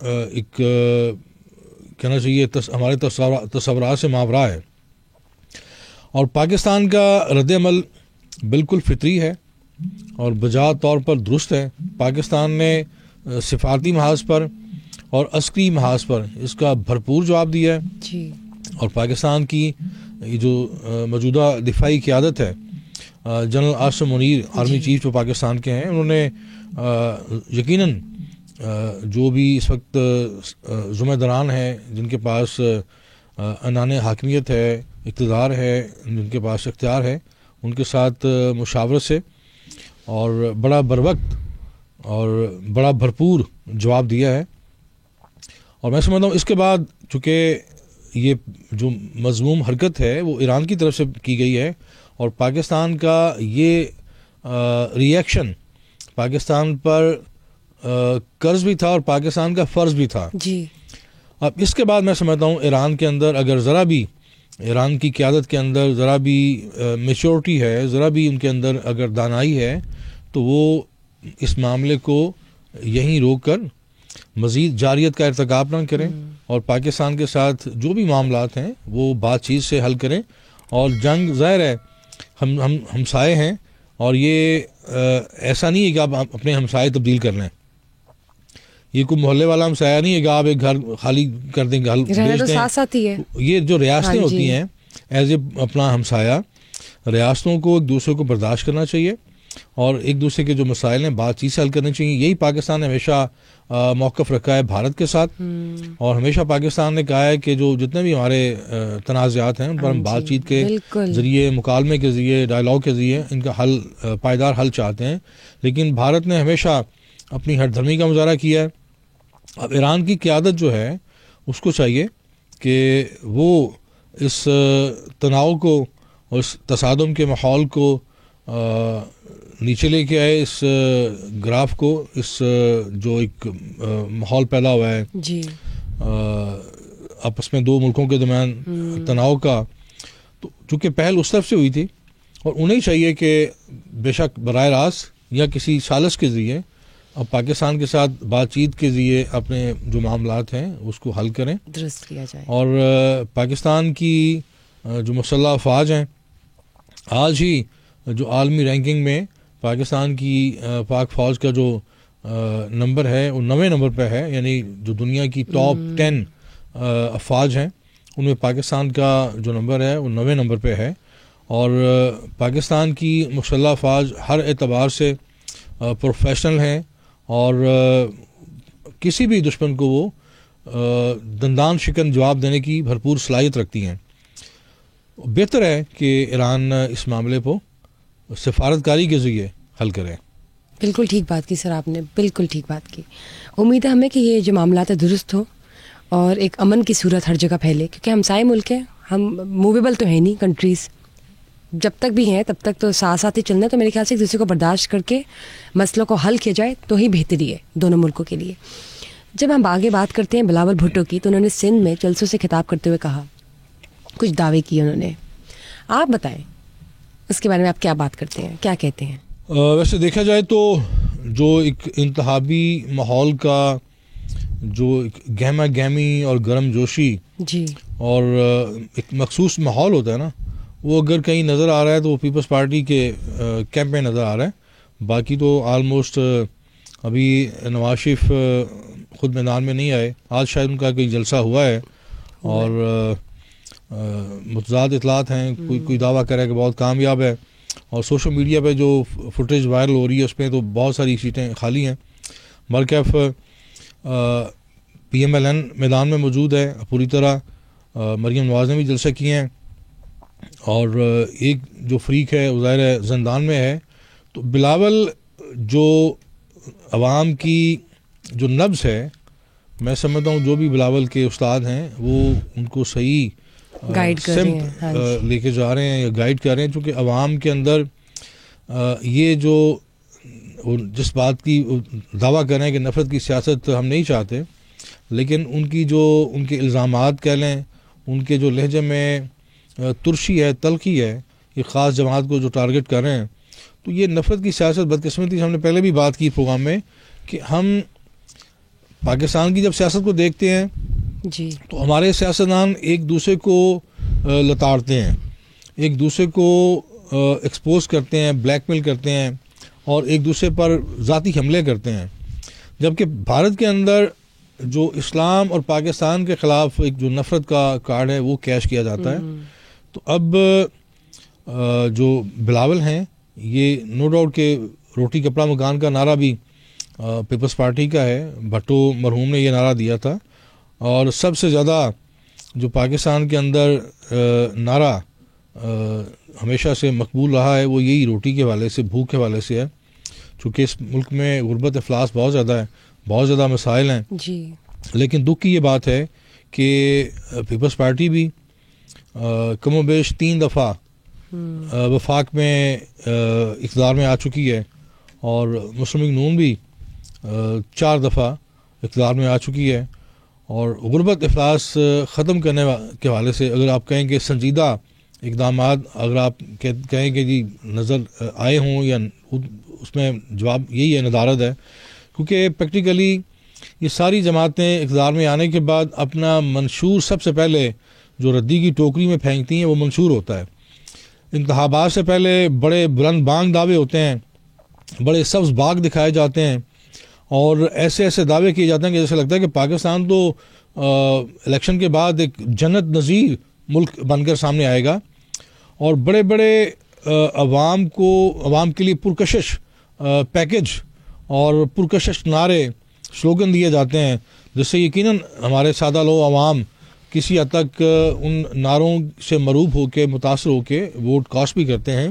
ایک کہنا چاہیے ہمارے تصورات سے ماورا ہے، اور پاکستان کا رد عمل بالکل فطری ہے اور بجا طور پر درست ہے۔ پاکستان نے سفارتی محاذ پر اور عسکری محاذ پر اس کا بھرپور جواب دیا ہے، جی، اور پاکستان کی یہ جو موجودہ دفاعی قیادت ہے، general Asim Munir army chief جو پاکستان کے ہیں، انہوں نے یقیناً جو بھی اس وقت ذمہ داران ہیں جن کے پاس عنان حاکمیت ہے، اقتدار ہے، جن کے پاس اختیار ہے، ان کے ساتھ مشاورت سے اور بڑا بروقت اور بڑا بھرپور جواب دیا ہے۔ اور میں سمجھتا ہوں اس کے بعد چونکہ یہ جو مذموم حرکت ہے وہ ایران کی طرف سے کی گئی ہے، اور پاکستان کا یہ ری ایکشن پاکستان پر قرض بھی تھا اور پاکستان کا فرض بھی تھا۔ جی، اب اس کے بعد میں سمجھتا ہوں ایران کے اندر اگر ذرا بھی، ایران کی قیادت کے اندر ذرا بھی میچورٹی ہے، ذرا بھی ان کے اندر اگر دانائی ہے، تو وہ اس معاملے کو یہیں روک کر مزید جاریت کا ارتکاب نہ کریں اور پاکستان کے ساتھ جو بھی معاملات ہیں وہ بات چیت سے حل کریں۔ اور جنگ ظاہر ہے ہم ہمسائے ہیں، اور یہ ایسا نہیں ہے کہ آپ اپنے ہمسائے تبدیل کر لیں، یہ کوئی محلے والا ہمسایہ نہیں ہے کہ آپ ایک گھر خالی کر دیں، گھر بیچ دیں۔ ساتھ ساتھ ہی ہے، یہ جو ریاستیں ہوتی ہیں ایز اے اپنا ہمسایہ، ریاستوں کو ایک دوسرے کو برداشت کرنا چاہیے اور ایک دوسرے کے جو مسائل ہیں بات چیت سے حل کرنے چاہیے۔ یہی پاکستان نے ہمیشہ موقف رکھا ہے بھارت کے ساتھ، اور ہمیشہ پاکستان نے کہا ہے کہ جو جتنے بھی ہمارے تنازعات ہیں ان پر ہم بات چیت کے ذریعے، مکالمے کے ذریعے، ڈائلاگ کے ذریعے ان کا حل، پائیدار حل چاہتے ہیں۔ لیکن بھارت نے ہمیشہ اپنی ہٹ دھرمی کا مظاہرہ کیا ہے۔ اب ایران کی قیادت جو ہے اس کو چاہیے کہ وہ اس تناؤ کو اور اس تصادم کے ماحول کو نیچے لے کے آئے، اس گراف کو، اس جو ایک ماحول پیدا ہوا ہے جی آپس میں دو ملکوں کے درمیان تناؤ کا، تو چونکہ پہل اس طرف سے ہوئی تھی اور انہیں چاہیے کہ بے شک براہ راست یا کسی سازش کے ذریعے اب پاکستان کے ساتھ بات چیت کے ذریعے اپنے جو معاملات ہیں اس کو حل کریں، درست کیا جائے۔ اور پاکستان کی جو مسلح افواج ہیں، آج ہی جو عالمی رینکنگ میں پاکستان کی پاک فوج کا جو نمبر ہے وہ 9ویں نمبر پہ ہے، یعنی جو دنیا کی ٹاپ 10 افواج ہیں ان میں پاکستان کا جو نمبر ہے وہ 9ویں نمبر پہ ہے۔ اور پاکستان کی مسلح افواج ہر اعتبار سے پروفیشنل ہیں اور کسی بھی دشمن کو وہ دندان شکن جواب دینے کی بھرپور صلاحیت رکھتی ہیں۔ بہتر ہے کہ ایران اس معاملے کو سفارتکاری کے ذریعے حل کرے۔ بالکل ٹھیک بات کی سر، آپ نے بالکل ٹھیک بات کی۔ امید ہے ہمیں کہ یہ جو معاملات درست ہوں اور ایک امن کی صورت ہر جگہ پھیلے، کیونکہ ہمسائے ملک ہیں، ہم موویبل تو ہیں نہیں کنٹریز، جب تک بھی ہیں تب تک تو ساتھ ساتھ ہی چلنا ہے۔ تو میرے خیال سے ایک دوسرے کو برداشت کر کے مسئلوں کو حل کیا جائے تو ہی بہتری ہے دونوں ملکوں کے لیے۔ جب ہم آگے بات کرتے ہیں بلاول بھٹو کی، تو انہوں نے سندھ میں جلسوں سے خطاب کرتے ہوئے کہا، کچھ دعوے کیے انہوں نے، آپ بتائیں اس کے بارے میں آپ کیا بات کرتے ہیں، کیا کہتے ہیں؟ ویسے دیکھا جائے تو جو ایک انتخابی ماحول کا جو گہما گہمی اور گرم جوشی جی اور ایک مخصوص ماحول ہوتا ہے نا، وہ اگر کہیں نظر آ رہا ہے تو وہ پیپلز پارٹی کے کیمپ میں نظر آ رہا ہے۔ باقی تو آلموسٹ ابھی نواز شریف خود میدان میں نہیں آئے، آج شاید ان کا کوئی جلسہ ہوا ہے اور متضاد اطلاعات ہیں، کوئی دعویٰ کر رہا ہے کہ بہت کامیاب ہے، اور سوشل میڈیا پہ جو فوٹیج وائرل ہو رہی ہے اس میں تو بہت ساری سیٹیں خالی ہیں۔ مرکف پی ایم ایل این میدان میں موجود ہے پوری طرح، مریم نواز نے بھی جلسہ کیے ہیں، اور ایک جو فریق ہے وہ ظاہر ہے زندان میں ہے۔ تو بلاول جو عوام کی جو نبض ہے، میں سمجھتا ہوں جو بھی بلاول کے استاد ہیں وہ ان کو صحیح گائیڈ کر رہے ہیں، لے کے جا رہے ہیں یا گائیڈ کر رہے ہیں، چونکہ عوام کے اندر یہ جو جس بات کی دعویٰ کر رہے ہیں کہ نفرت کی سیاست ہم نہیں چاہتے، لیکن ان کی جو ان کے الزامات کہہ لیں، ان کے جو لہجے میں ترشی ہے، تلخی ہے، یہ خاص جماعت کو جو ٹارگٹ کر رہے ہیں، تو یہ نفرت کی سیاست بدقسمتی سے ہم نے پہلے بھی بات کی پروگرام میں کہ ہم پاکستان کی جب سیاست کو دیکھتے ہیں جی تو ہمارے سیاستدان ایک دوسرے کو لتاڑتے ہیں، ایک دوسرے کو ایکسپوز کرتے ہیں، بلیک میل کرتے ہیں اور ایک دوسرے پر ذاتی حملے کرتے ہیں، جبکہ بھارت کے اندر جو اسلام اور پاکستان کے خلاف ایک جو نفرت کا کارڈ ہے وہ کیش کیا جاتا ہے۔ تو اب جو بلاول ہیں یہ نو ڈاؤٹ کہ روٹی کپڑا مکان کا نعرہ بھی پیپلز پارٹی کا ہے، بھٹو مرحوم نے یہ نعرہ دیا تھا، اور سب سے زیادہ جو پاکستان کے اندر نعرہ ہمیشہ سے مقبول رہا ہے وہ یہی روٹی کے حوالے سے، بھوک کے حوالے سے ہے، چونکہ اس ملک میں غربت افلاس بہت زیادہ ہے، بہت زیادہ مسائل ہیں جی۔ لیکن دکھ کی یہ بات ہے کہ پیپلز پارٹی بھی کم و بیش 3 دفعہ وفاق میں اقتدار میں آ چکی ہے، اور مسلم لیگ نون بھی 4 دفعہ اقتدار میں آ چکی ہے، اور غربت افلاس ختم کرنے کے حوالے سے اگر آپ کہیں کہ سنجیدہ اقدامات اگر آپ کہیں کہ جی نظر آئے ہوں، یا اس میں جواب یہی ہے، ندارت ہے، کیونکہ پریکٹیکلی یہ ساری جماعتیں اقتدار میں آنے کے بعد اپنا منشور سب سے پہلے جو ردی کی ٹوکری میں پھینکتی ہیں وہ منشور ہوتا ہے۔ انتخابات سے پہلے بڑے بلند بانگ دعوے ہوتے ہیں، بڑے سبز باغ دکھائے جاتے ہیں، اور ایسے ایسے دعوے کیے جاتے ہیں کہ جیسے لگتا ہے کہ پاکستان تو الیکشن کے بعد ایک جنت نظیر ملک بن کر سامنے آئے گا، اور بڑے بڑے عوام کے لیے پرکشش پیکج اور پرکشش نعرے سلوگن دیے جاتے ہیں، جس سے یقیناً ہمارے سادہ لو عوام کسی حد تک ان نعروں سے مروب ہو کے، متاثر ہو کے ووٹ کاسٹ بھی کرتے ہیں۔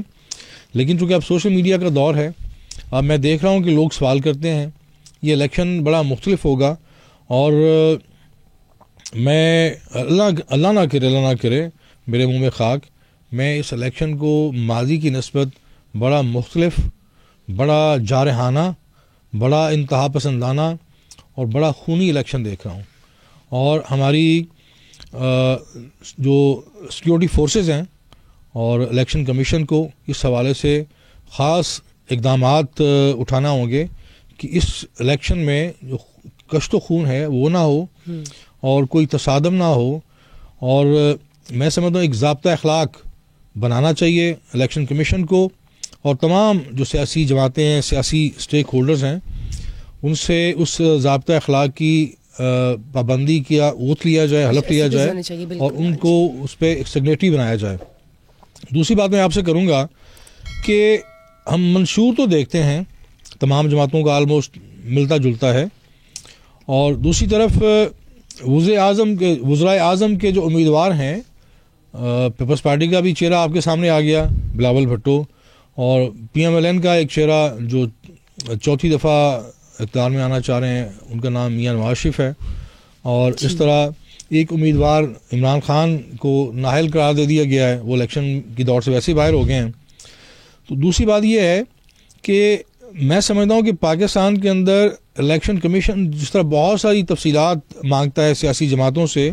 لیکن چونکہ اب سوشل میڈیا کا دور ہے، اب میں دیکھ رہا ہوں کہ لوگ سوال کرتے ہیں، یہ الیکشن بڑا مختلف ہوگا، اور میں اللہ نہ کرے میرے منہ میں خاک، میں اس الیکشن کو ماضی کی نسبت بڑا مختلف، بڑا جارحانہ، بڑا انتہا پسندانہ اور بڑا خونی الیکشن دیکھ رہا ہوں، اور ہماری جو سیکیورٹی فورسز ہیں اور الیکشن کمیشن کو اس حوالے سے خاص اقدامات اٹھانا ہوں گے کہ اس الیکشن میں جو کشت و خون ہے وہ نہ ہو، اور کوئی تصادم نہ ہو، اور میں سمجھتا ہوں ایک ضابطہ اخلاق بنانا چاہیے الیکشن کمیشن کو، اور تمام جو سیاسی جماعتیں ہیں، سیاسی اسٹیک ہولڈرز ہیں، ان سے اس ضابطہ اخلاق کی پابندی کیا اوتھ لیا جائے، حلف لیا جائے، اور ان کو اس پہ ایک سگنیٹری بنایا جائے۔ دوسری بات میں آپ سے کروں گا کہ ہم منشور تو دیکھتے ہیں تمام جماعتوں کا آلموسٹ ملتا جلتا ہے، اور دوسری طرف وزرائے اعظم کے جو امیدوار ہیں، پیپلز پارٹی کا بھی چہرہ آپ کے سامنے آ گیا، بلاول بھٹو، اور پی ایم ایل این کا ایک چہرہ جو 4تھی دفعہ اقتدار میں آنا چاہ رہے ہیں، ان کا نام میاں نواز شریف ہے، اور اس طرح ایک امیدوار عمران خان کو نااہل قرار دے دیا گیا ہے، وہ الیکشن کی دوڑ سے ویسے ہی باہر ہو گئے ہیں۔ تو دوسری بات یہ ہے کہ میں سمجھتا ہوں کہ پاکستان کے اندر الیکشن کمیشن جس طرح بہت ساری تفصیلات مانگتا ہے سیاسی جماعتوں سے،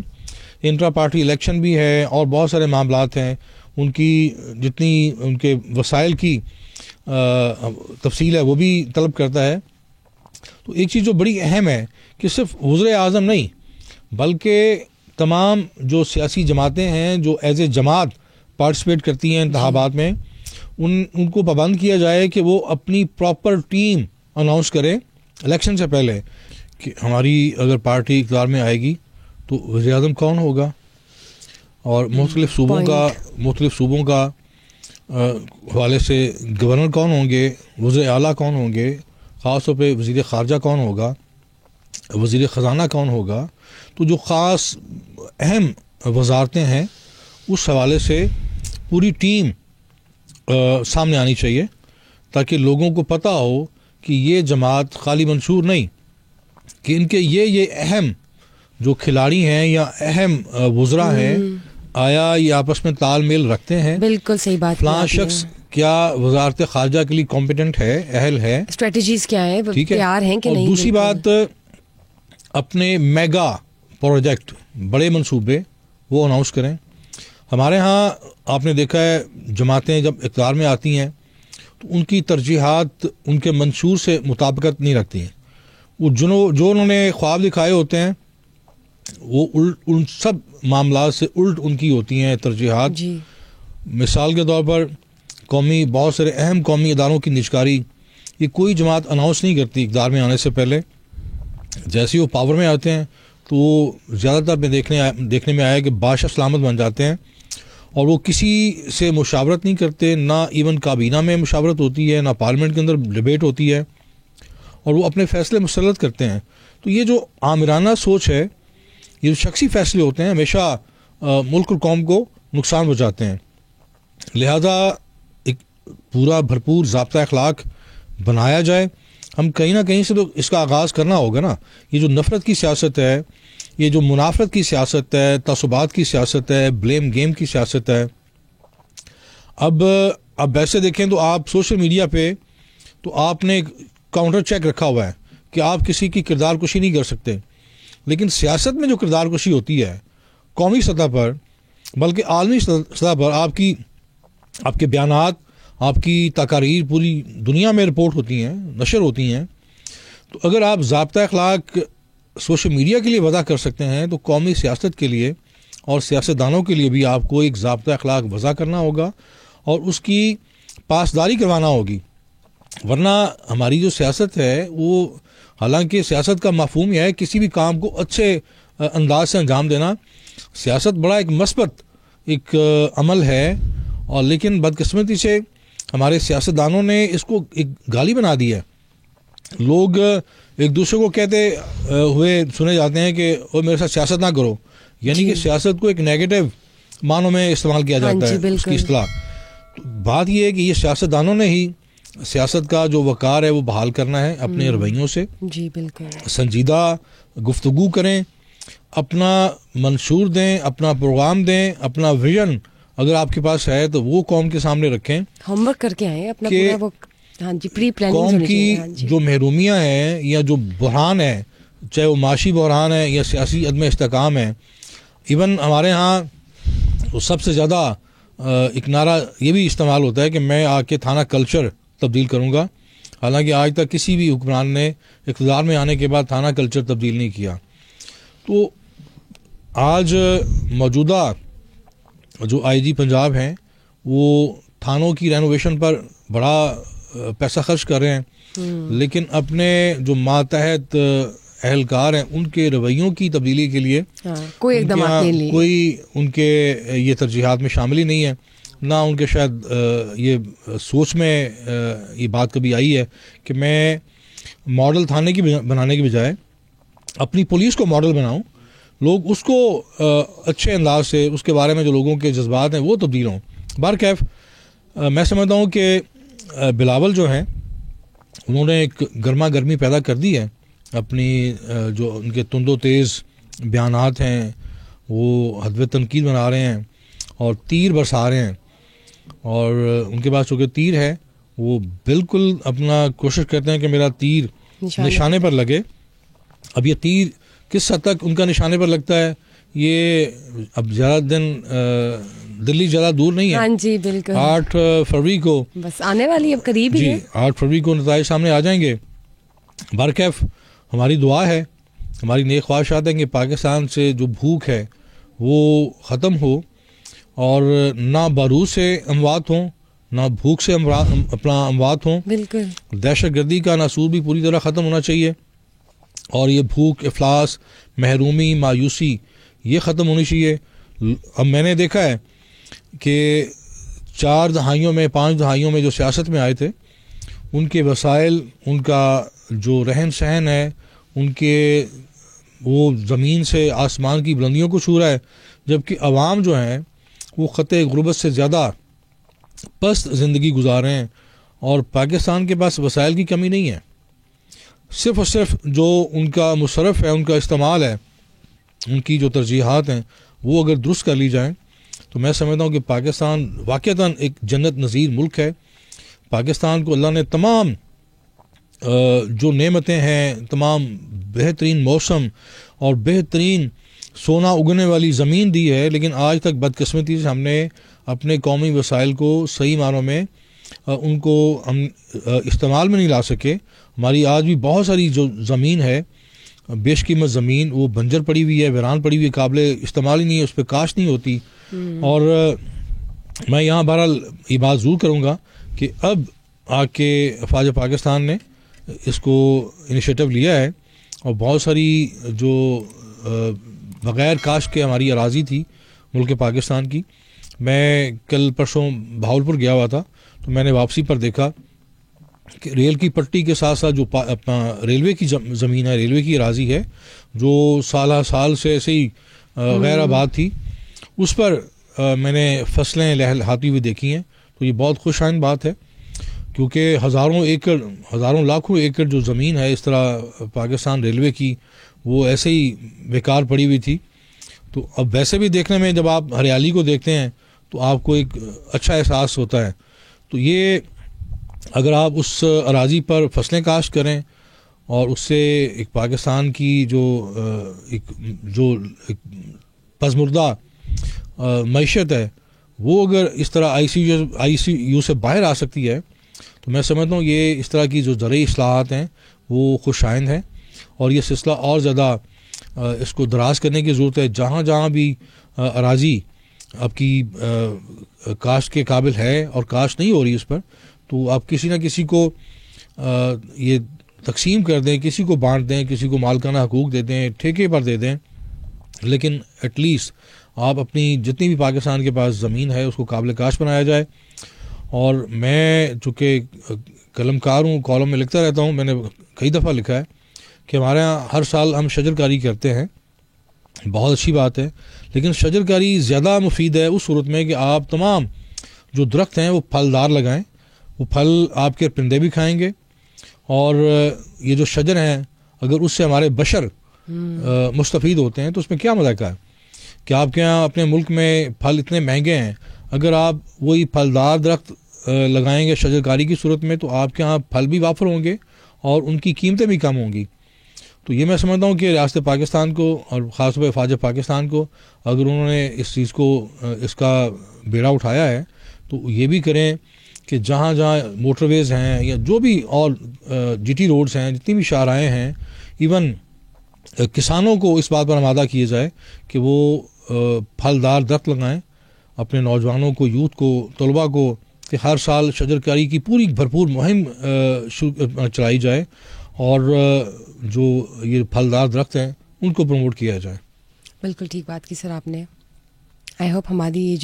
انٹرا پارٹی الیکشن بھی ہے اور بہت سارے معاملات ہیں، ان کی جتنی ان کے وسائل کی تفصیل ہے وہ بھی طلب کرتا ہے۔ تو ایک چیز جو بڑی اہم ہے کہ صرف وزیر اعظم نہیں بلکہ تمام جو سیاسی جماعتیں ہیں جو ایز اے جماعت پارٹیسپیٹ کرتی ہیں انتخابات میں، ان کو پابند کیا جائے کہ وہ اپنی پراپر ٹیم اناؤنس کرے الیکشن سے پہلے کہ ہماری اگر پارٹی اقتدار میں آئے گی تو وزیر اعظم کون ہوگا، اور مختلف صوبوں کا حوالے سے گورنر کون ہوں گے، وزیر اعلیٰ کون ہوں گے، خاص طور پہ وزیر خارجہ کون ہوگا، وزیر خزانہ کون ہوگا۔ تو جو خاص اہم وزارتیں ہیں اس حوالے سے پوری ٹیم سامنے آنی چاہیے، تاکہ لوگوں کو پتہ ہو کہ یہ جماعت خالی منشور نہیں، کہ ان کے یہ اہم جو کھلاڑی ہیں یا اہم وزراء ہیں، آیا یہ آپس میں تال میل رکھتے ہیں۔ بالکل صحیح بات، فلاں شخص کیا وزارت خارجہ کے لیے کمپیٹنٹ ہے، اہل ہے، اسٹریٹجیز کیا ہیں، ٹھیک ہے، تیار ہیں کہ اور نہیں۔ دوسری بات، اپنے میگا پروجیکٹ، بڑے منصوبے وہ اناؤنس کریں۔ ہمارے ہاں آپ نے دیکھا ہے جماعتیں جب اقتدار میں آتی ہیں تو ان کی ترجیحات ان کے منشور سے مطابقت نہیں رکھتی ہیں، وہ جو انہوں نے خواب دکھائے ہوتے ہیں وہ ان سب معاملات سے الٹ ان کی ہوتی ہیں ترجیحات. جی. مثال کے طور پر بہت سارے اہم قومی اداروں کی نجکاری یہ کوئی جماعت اناؤنس نہیں کرتی اقتدار میں آنے سے پہلے. جیسے وہ پاور میں آتے ہیں تو وہ زیادہ تر میں دیکھنے میں آیا کہ بادشاہ سلامت بن جاتے ہیں اور وہ کسی سے مشاورت نہیں کرتے, نہ ایون کابینہ میں مشاورت ہوتی ہے, نہ پارلیمنٹ کے اندر ڈبیٹ ہوتی ہے, اور وہ اپنے فیصلے مسلط کرتے ہیں. تو یہ جو آمرانہ سوچ ہے, یہ جو شخصی فیصلے ہوتے ہیں ہمیشہ ملک اور قوم کو نقصان پہنچاتے ہیں. لہذا ایک پورا بھرپور ضابطہ اخلاق بنایا جائے. ہم کہیں نہ کہیں سے تو اس کا آغاز کرنا ہوگا نا. یہ جو نفرت کی سیاست ہے, یہ جو منافرت کی سیاست ہے, تعصبات کی سیاست ہے, بلیم گیم کی سیاست ہے. اب ویسے دیکھیں تو آپ سوشل میڈیا پہ تو آپ نے کاؤنٹر چیک رکھا ہوا ہے کہ آپ کسی کی کردار کشی نہیں کر سکتے, لیکن سیاست میں جو کردار کشی ہوتی ہے قومی سطح پر بلکہ عالمی سطح پر آپ کے بیانات, آپ کی تقاریر پوری دنیا میں رپورٹ ہوتی ہیں, نشر ہوتی ہیں. تو اگر آپ ضابطہ اخلاق سوشل میڈیا کے لیے وضع کر سکتے ہیں تو قومی سیاست کے لیے اور سیاستدانوں کے لیے بھی آپ کو ایک ضابطہ اخلاق وضع کرنا ہوگا اور اس کی پاسداری کروانا ہوگی. ورنہ ہماری جو سیاست ہے وہ, حالانکہ سیاست کا مفہوم یہ ہے کسی بھی کام کو اچھے انداز سے انجام دینا, سیاست بڑا ایک مثبت ایک عمل ہے, اور لیکن بدقسمتی سے ہمارے سیاستدانوں نے اس کو ایک گالی بنا دی ہے. لوگ ایک دوسرے کو کہتے ہوئے سنے جاتے ہیں کہ وہ میرے ساتھ سیاست نہ کرو, یعنی کہ سیاست کو ایک نیگیٹو معنوں میں استعمال کیا جاتا ہے اس کی اصطلاح. بات یہ ہے کہ یہ سیاستدانوں نے ہی سیاست کا جو وقار ہے وہ بحال کرنا ہے اپنے رویوں سے. جی بالکل. سنجیدہ گفتگو کریں, اپنا منشور دیں, اپنا پروگرام دیں, اپنا ویژن اگر آپ کے پاس ہے تو وہ قوم کے سامنے رکھیں. ہوم ورک کر کے آئیں اپنا پورا وہ. ہاں جی, پری پلاننگ قوم کی جو محرومیاں ہیں یا جو بحران ہے, چاہے وہ معاشی بحران ہے یا سیاسی عدم استحکام ہے. ایون ہمارے ہاں سب سے زیادہ ایک نعرہ یہ بھی استعمال ہوتا ہے کہ میں آ کے تھانہ کلچر تبدیل کروں گا, حالانکہ آج تک کسی بھی حکمران نے اقتدار میں آنے کے بعد تھانہ کلچر تبدیل نہیں کیا. تو آج موجودہ جو آئی جی پنجاب ہیں وہ تھانوں کی رینوویشن پر بڑا پیسہ خرچ کر رہے ہیں, لیکن اپنے جو ماتحت اہلکار ہیں ان کے رویوں کی تبدیلی کے لیے کوئی اقدامات نہیں لیے, کوئی ان کے یہ ترجیحات میں شامل ہی نہیں ہے, نہ ان کے شاید یہ سوچ میں یہ بات کبھی آئی ہے کہ میں ماڈل تھانے کی بنانے کی بجائے اپنی پولیس کو ماڈل بناؤں, لوگ اس کو اچھے انداز سے اس کے بارے میں جو لوگوں کے جذبات ہیں وہ تبدیل ہوں. بہرکیف میں سمجھتا ہوں کہ بلاول جو ہیں انہوں نے ایک گرما گرمی پیدا کر دی ہے, اپنی جو ان کے تند و تیز بیانات ہیں وہ حدب تنقید بنا رہے ہیں اور تیر برسا رہے ہیں, اور ان کے پاس چونکہ تیر ہے وہ بالکل اپنا کوشش کرتے ہیں کہ میرا تیر نشانے پر لگے. اب یہ تیر کس حد تک ان کا نشانے پر لگتا ہے یہ اب زیادہ دن دلی زیادہ دور نہیں ہے. ہاں جی بالکل, 8 فروری کو بس آنے والی اب قریب ہی ہے. 8 فروری کو نتائج سامنے آ جائیں گے. بہرکیف ہماری دعا ہے, ہماری نیک خواہشات ہیں کہ پاکستان سے جو بھوک ہے وہ ختم ہو اور نہ بارود سے اموات ہوں, نہ بھوک سے اپنا اموات ہوں. بالکل. دہشت گردی کا ناسور بھی پوری طرح ختم ہونا چاہیے, اور یہ بھوک, افلاس, محرومی, مایوسی یہ ختم ہونی چاہیے. اب میں نے دیکھا ہے کہ 4 دہائیوں میں 5 دہائیوں میں جو سیاست میں آئے تھے ان کے وسائل, ان کا جو رہن سہن ہے, ان کے وہ زمین سے آسمان کی بلندیوں کو چھو رہا ہے, جبکہ عوام جو ہیں وہ خطے غربت سے زیادہ پست زندگی گزار رہے ہیں. اور پاکستان کے پاس وسائل کی کمی نہیں ہے, صرف اور صرف جو ان کا مصرف ہے, ان کا استعمال ہے, ان کی جو ترجیحات ہیں وہ اگر درست کر لی جائیں تو میں سمجھتا ہوں کہ پاکستان واقعتاً ایک جنت نظیر ملک ہے. پاکستان کو اللہ نے تمام جو نعمتیں ہیں, تمام بہترین موسم اور بہترین سونا اگنے والی زمین دی ہے, لیکن آج تک بدقسمتی سے ہم نے اپنے قومی وسائل کو صحیح معنوں میں ان کو ہم استعمال میں نہیں لا سکے. ہماری آج بھی بہت ساری جو زمین ہے بیش قیمت زمین وہ بنجر پڑی ہوئی ہے, ویران پڑی ہوئی ہے, قابل استعمال ہی نہیں ہے, اس پہ کاشت نہیں ہوتی. اور میں یہاں بہرحال یہ بات ضرور کروں گا کہ اب آ کے افواج پاکستان نے اس کو انیشیٹو لیا ہے اور بہت ساری جو بغیر کاشت کے ہماری اراضی تھی ملک پاکستان کی. میں کل پرسوں بہاولپور گیا ہوا تھا تو میں نے واپسی پر دیکھا کہ ریل کی پٹی کے ساتھ ساتھ جو اپنا ریلوے کی زمین ہے, ریلوے کی اراضی ہے جو سالہ سال سے ایسے ہی غیر آباد تھی, اس پر میں نے فصلیں لہلہاتی ہوئی دیکھی ہیں. تو یہ بہت خوش آئند بات ہے کیونکہ ہزاروں لاکھوں ایکڑ جو زمین ہے اس طرح پاکستان ریلوے کی وہ ایسے ہی بیکار پڑی ہوئی تھی. تو اب ویسے بھی دیکھنے میں جب آپ ہریالی کو دیکھتے ہیں تو آپ کو ایک اچھا احساس ہوتا ہے. تو یہ اگر آپ اس اراضی پر فصلیں کاشت کریں اور اس سے ایک پاکستان کی جو پسماردہ معیشت ہے وہ اگر اس طرح آئی سی یو سے باہر آ سکتی ہے تو میں سمجھتا ہوں یہ اس طرح کی جو زرعی اصلاحات ہیں وہ خوش آئند ہیں اور یہ سلسلہ اور زیادہ اس کو دراز کرنے کی ضرورت ہے. جہاں جہاں بھی اراضی آپ کی کاشت کے قابل ہے اور کاشت نہیں ہو رہی اس پر تو آپ کسی نہ کسی کو یہ تقسیم کر دیں, کسی کو بانٹ دیں, کسی کو مالکانہ حقوق دے دیں, ٹھیکے پر دے دیں, لیکن ایٹ لیسٹ آپ اپنی جتنی بھی پاکستان کے پاس زمین ہے اس کو قابل کاشت بنایا جائے. اور میں چونکہ قلم کار ہوں, کالم میں لکھتا رہتا ہوں, میں نے کئی دفعہ لکھا ہے کہ ہمارے یہاں ہر سال ہم شجر کاری کرتے ہیں, بہت اچھی بات ہے, لیکن شجر کاری زیادہ مفید ہے اس صورت میں کہ آپ تمام جو درخت ہیں وہ پھلدار لگائیں, وہ پھل آپ کے پرندے بھی کھائیں گے. اور یہ جو شجر ہیں اگر اس سے ہمارے بشر مستفید ہوتے ہیں تو اس میں کیا مذاق ہے کہ آپ کے یہاں اپنے ملک میں پھل اتنے مہنگے ہیں, اگر آپ وہی پھلدار درخت لگائیں گے شجر کاری کی صورت میں تو آپ کے یہاں پھل بھی وافر ہوں گے اور ان کی قیمتیں بھی کم ہوں گی. تو یہ میں سمجھتا ہوں کہ ریاست پاکستان کو اور خاص طور پہ افواج پاکستان کو اگر انہوں نے اس چیز کو اس کا بیڑا اٹھایا ہے تو یہ بھی کریں کہ جہاں جہاں موٹر ویز ہیں یا جو بھی اور جی ٹی روڈز ہیں, جتنی بھی شاہراہیں ہیں, ایون کسانوں کو اس بات پر آمادہ کیے جائے کہ وہ پھلدار درخت لگائیں, اپنے نوجوانوں کو, یوتھ کو, طلباء کو, کہ ہر سال شجر کاری کی پوری بھرپور مہم چلائی جائے اور جو یہ پھلدار درخت ہیں ان کو پروموٹ کیا جائے. بالکل ٹھیک بات کی سر آپ نے. آئی ہوپ ہمارا یہ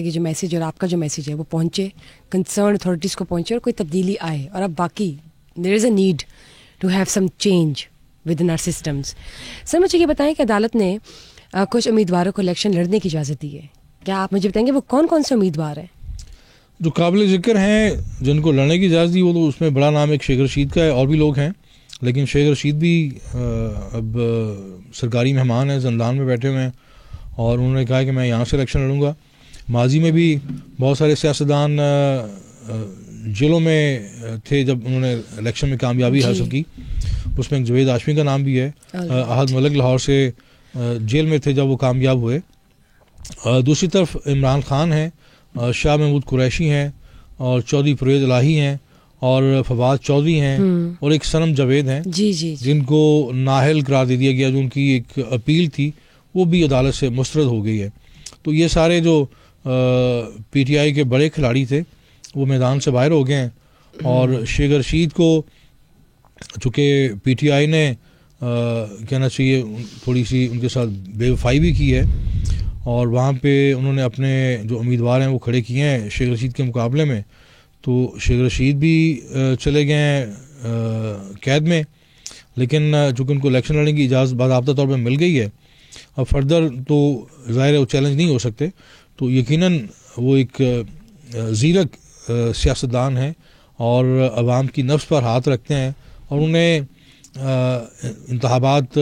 جو میسیج اور آپ کا جو میسیج ہے وہ پہنچے, کنسرن اتھارٹیز کو پہنچے اور کوئی تبدیلی آئے. اور اب باقی there is a need to have some change with in our systems. Sir مجھے یہ بتائیں کہ عدالت نے کچھ امیدواروں کو الیکشن لڑنے کی اجازت دی ہے, کیا آپ مجھے بتائیں گے وہ کون کون سے امیدوار ہیں جو قابل ذکر ہیں جن کو لڑنے کی اجازت دی؟ وہ تو اس میں بڑا نام ایک شیخ رشید کا ہے, اور بھی لوگ ہیں, لیکن شیخ رشید بھی اب سرکاری مہمان ہیں, زندان میں بیٹھے ہوئے ہیں, اور انہوں نے کہا کہ میں یہاں سے الیکشن لڑوں گا. ماضی میں بھی بہت سارے سیاستدان جیلوں میں تھے جب انہوں نے الیکشن میں کامیابی حاصل کی. اس میں جوید ہاشمی کا نام بھی ہے, احد ملک لاہور سے جیل میں تھے جب وہ کامیاب ہوئے. دوسری طرف عمران خان ہیں, شاہ محمود قریشی ہیں, اور چودھری پرویز الہی ہیں, اور فواد چودھری ہیں, اور ایک صنم جاوید ہیں جن کو نااہل قرار دے دیا گیا. جو ان کی ایک اپیل تھی وہ بھی عدالت سے مسترد ہو گئی ہے. تو یہ سارے جو پی ٹی آئی کے بڑے کھلاڑی تھے وہ میدان سے باہر ہو گئے ہیں. اور شیخ رشید کو چونکہ پی ٹی آئی نے کہنا چاہیے تھوڑی سی ان کے ساتھ بے وفائی بھی کی ہے, اور وہاں پہ انہوں نے اپنے جو امیدوار ہیں وہ کھڑے کیے ہیں شیخ رشید کے مقابلے میں. تو شیخ رشید بھی چلے گئے ہیں قید میں, لیکن چونکہ ان کو الیکشن لڑنے کی اجازت باضابطہ طور پہ مل گئی ہے, اب فردر تو ظاہر ہے وہ چیلنج نہیں ہو سکتے. تو یقیناً وہ ایک زیرک سیاستدان ہیں اور عوام کی نفس پر ہاتھ رکھتے ہیں, اور انہیں انتخابات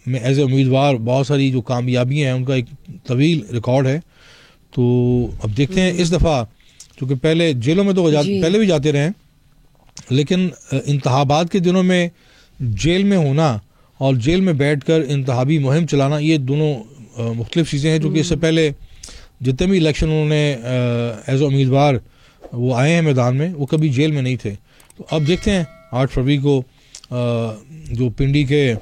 میں ایز اے امیدوار بہت ساری جو کامیابی ہیں ان کا ایک طویل ریکارڈ ہے. تو اب دیکھتے ہیں اس دفعہ, چونکہ پہلے جیلوں میں تو پہلے بھی جاتے رہے, لیکن انتخابات کے دنوں میں جیل میں ہونا اور جیل میں بیٹھ کر انتخابی مہم چلانا یہ دونوں مختلف چیزیں ہیں. چونکہ اس سے پہلے جتنے بھی الیکشن انہوں نے ایز اے امیدوار وہ آئے ہیں میدان میں, وہ کبھی جیل میں نہیں تھے. تو اب دیکھتے ہیں 8 فروری کو جو پنڈی کے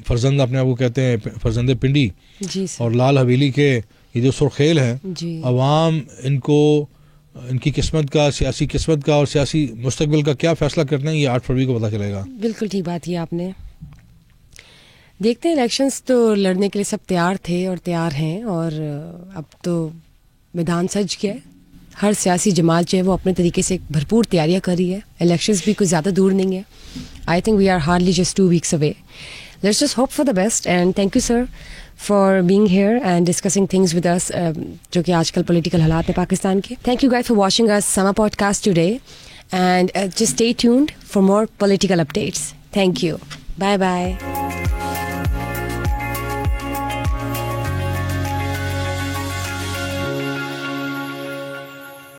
فرزند اپنے آپ کو کہتے ہیں فرزند پنڈی جی اور لال حویلی کے یہ جو سرخیل ہیں, جی عوام ان کو ان کی قسمت کا, سیاسی قسمت کا اور سیاسی مستقبل کا کیا فیصلہ کرتے ہیں, یہ 8 فروری کو پتہ چلے گا. بالکل ٹھیک بات ہے آپ نے. دیکھتے ہیں, الیکشنز تو لڑنے کے لیے سب تیار تھے اور تیار ہیں, اور اب تو میدان سج گیا ہے. ہر سیاسی جماعت جو ہے وہ اپنے طریقے سے بھرپور تیاریاں کر رہی ہے. الیکشنز بھی کوئی زیادہ دور نہیں ہے. I think we are hardly just 2 weeks away. Let's just hope for the best and thank you sir for being here and discussing things with us, جو کہ آج کل پولیٹیکل حالات ہیں پاکستان کے. Thank you guys for watching اس Samaa podcast today and just stay tuned for more political updates. Thank you. Bye bye.